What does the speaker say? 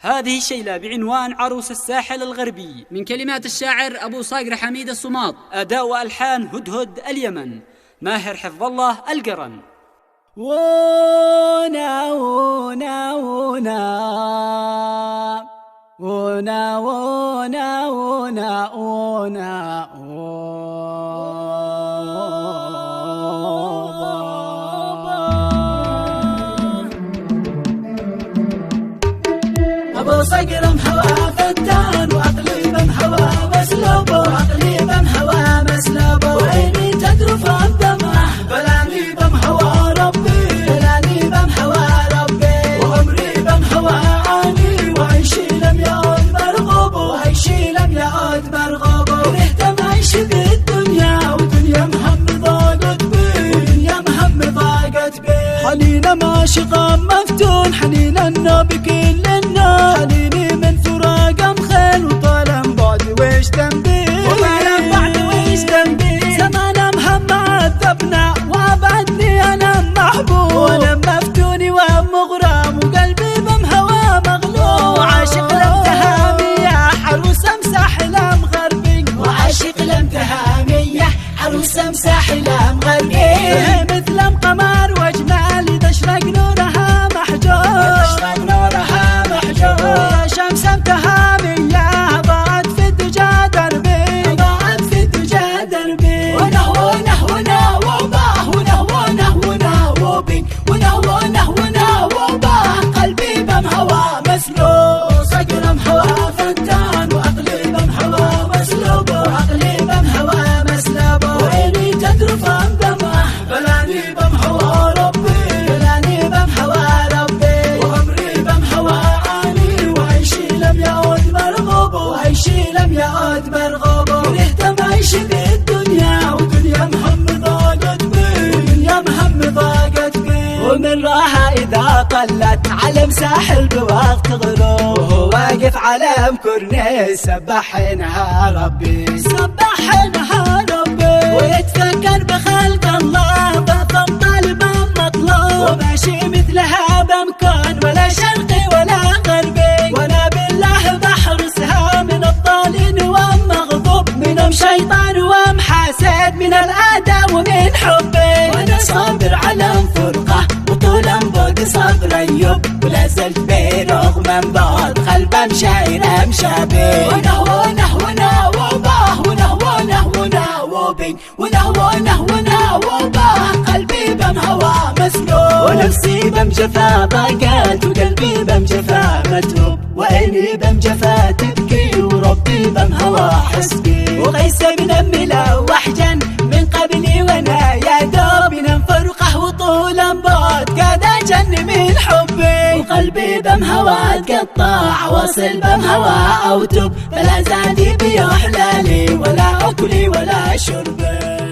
هذه الشيلة بعنوان عروس الساحل الغربي، من كلمات الشاعر أبو صقر حميد الصماط، أداء وألحان هدهد اليمن، ماهر حفظ الله القرن. ونا ونا ونا ونا ونا ونا ونا أبو صقر محوى فتان وأقليب محوى مسلوب وأقليب محوى مسلوب وعيني تذرف الدمع بلاني بمحوى ربي بلاني بمحوى ربي وعمري بمحوى عاني وعيشي لم يعد مرغوب وعيشي لم يعد مرغوب ورحت معيش بالدنيا ودنيا مهم ضاقت بي ودنيا مهم ضاقت بي حنين معشقا مفتون حنين النبي كل حنيني من فراق مخيل وطالم بعد ويش ذنبي وطالم بعد ويش ذنبي زمان مهم عذبنا وابعدني انا محبوب وانا مفتوني ومغرم وقلبي بمهوى مغلوب وعاشق لم تهامي يا عروس امسح لم غربي وعاشق لم تهامي يا عروس امسح لم غربي مثل قمر وجمالي تشرق نورها محجوب تشرق نورها يا شمس امتهامية ضاعت في الدجا دربي ضاعت في الدجا دربي ونهو نهو نهو باه ونهو نهو نهو بي ونهو نهو نهو باه قلبي بمهوى مسلوب صقر محوى فتان وأقلي بمهوى مسلوب وأقلي بمهوى مسلوب وعيني تذرف دمع بلاني بمهوى ربي بلاني بمهوى ربي وعمري بمهوى وعيشي لم يعد مرغوب ورحت معيش بالدنيا ودنيا مهم ضاقت بي ودنيا مهم ضاقت بي ومن راحة إذا طلت علم ساحل بوقت غروب وهو واقف على كورنيش سبحنها ربي سبحنها ربي ويتفكر بخلق الله بفم طالب مطلوب وماشي مثلها بمكان ولا شرقي ولا غربي وانا بالله بحرسها من الضالين ومغضوب منهم شيطان ومحاسد من الآدم ومن حبي وانا صابر على فرقة وطول بعد صبر أيوب ولا زلت برغم من بعد قلبه مشاعر مشابه ونهو نهو نهو باه ونهو نهو نهو بي ونهو نهو نهو باه قلبي بمهوى مسلوب ونفسي بمجفا ضاقت وقلبي بمجفا متوب وعيني بمجفا تبكي وربي بمهوى حسبي وغيسة من أمي لوح جن من قبلي وانا يا دوب ننفرقه وطول بعد قاد جن من حبي وقلبي بمهوى تقطع واصل بمهوى أوتب فلا زادي بيحلالي ولا أكلي ولا شربي.